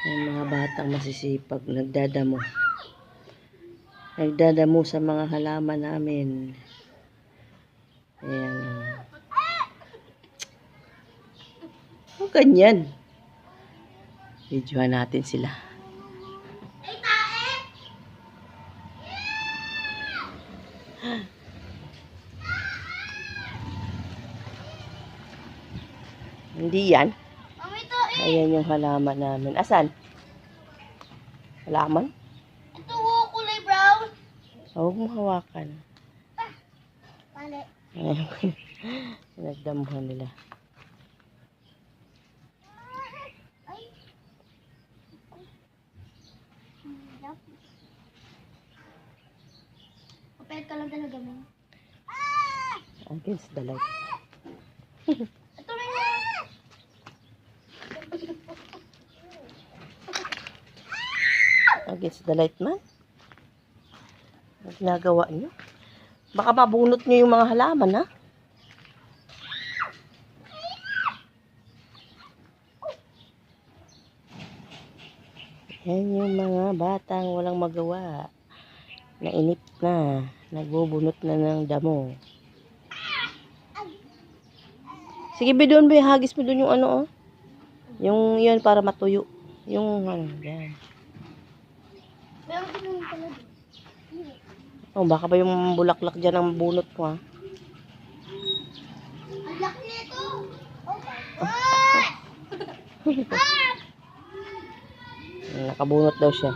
Yung mga batang masisipag, nagdadamo. Nagdadamo sa mga halaman namin. Ayan. O, ganyan. Videohan natin sila. Hindi yan. Ayan yung halaman namin. Asan? Halaman? Ito kulay brown. Huwag mo hawakan. Pali. Ayan. Nagdamuhan nila. Ay. Kapit ka lang talaga mo. Against the light. Ito na yan. Against the light man. Ang ginagawa nyo. Baka mabunot nyo yung mga halaman, ha? Yan yung mga batang walang magawa. Nainip na. Nagbubunot na ng damo. Sige, doon, hagis mo doon yung ano, oh. Yung yun para matuyo. Yung ano, yan. Meron din yung pala. Oh, baka ba yung bulaklak dyan ang bunot ko, ha? Ang laki nito. Nakabunot daw siya.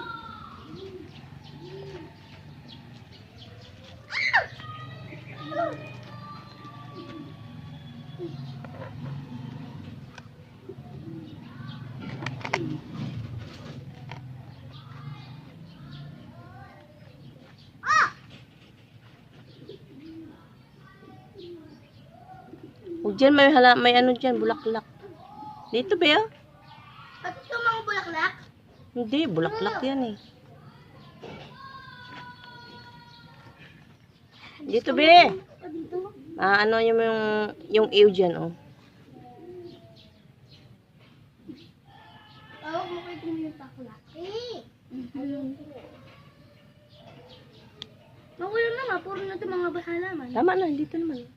Huwag dyan, may ano dyan, bulaklak. Dito ba yun? At ito mga bulaklak. Hindi, bulaklak yan eh. Dito ba? Dito. Ano yung ew dyan, oh. Oh, mukha ito yung bakla. Magulo naman, puro na ito mga halaman. Tama na, dito naman.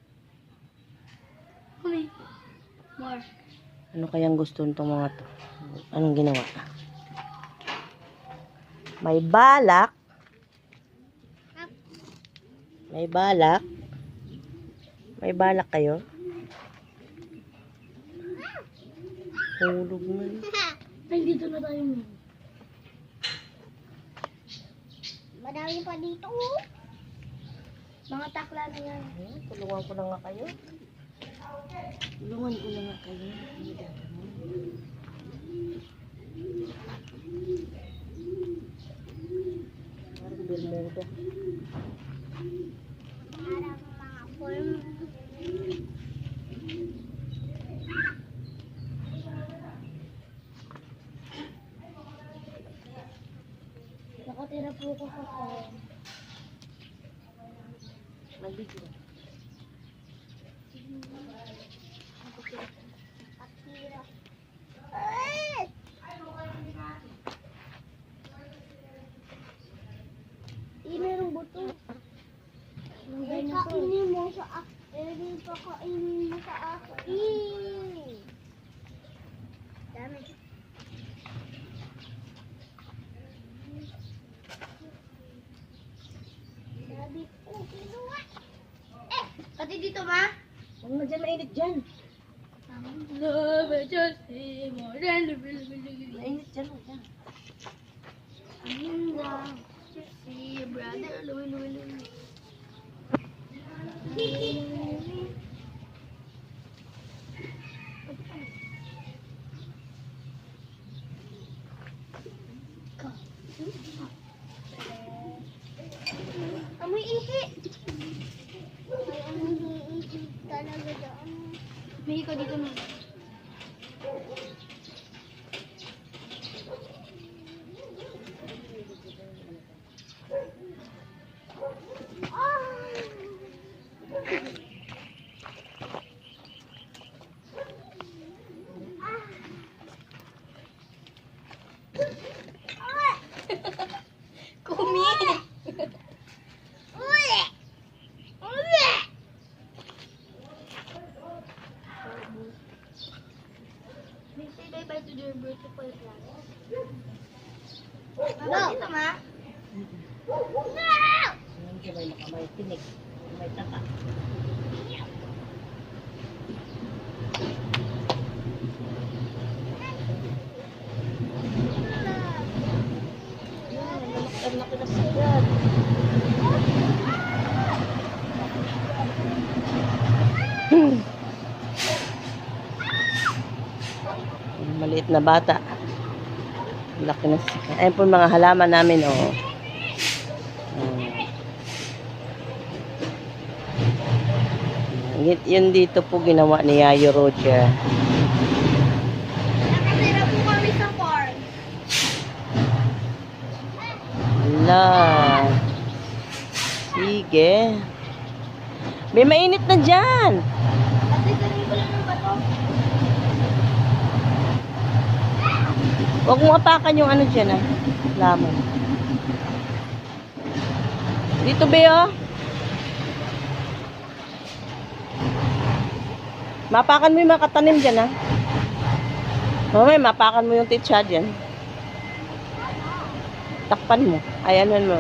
Kumi. More. Ano kayang gusto nitong mga to? Anong ginawa? May balak. May balak. May balak kayo? Hulog na. Ay, dito na tayo mo. Madami pa dito. Mga takla na yan. Tulungan ko na nga kayo. Tulungan ko na nga kayo. Hindi dadamo. Parang Bermuda. Parang mga form. Nakatira po ko sa form. Magbigyo. Atira. Ay! Merong buto. Kainin mo sa akin. Kainin mo sa akin. Dami. Sabi ko, kinuha. Pati dito, ma? Huwag na dyan, mainit dyan. Love it just more than the Mainit dyan, huwag dyan. See your brother, Louie. Amoy ihi. Ay, amoy ihi talaga daan. May ikaw dito na. say bye-bye to your beautiful flowers. No! Dito, ma? No! Hindi may tinik. May taka. Ang laki na sigad. Maliit na bata. Ang laki na sigad. Ayun po mga halaman namin, oh. Yun dito po ginawa ni Yayo Roger. Nakatira po kami sa farm. Ala. Sige. May mainit na dyan. Kasi ganun ko lang ng bato. Huwag mong apakan yung ano dyan, ah. Lamon. Dito, Beo. Mapakan mo yung mga katanim dyan, ha? Mamaya, mapakan mo yung titsa dyan. Takpan mo. Ayan mo.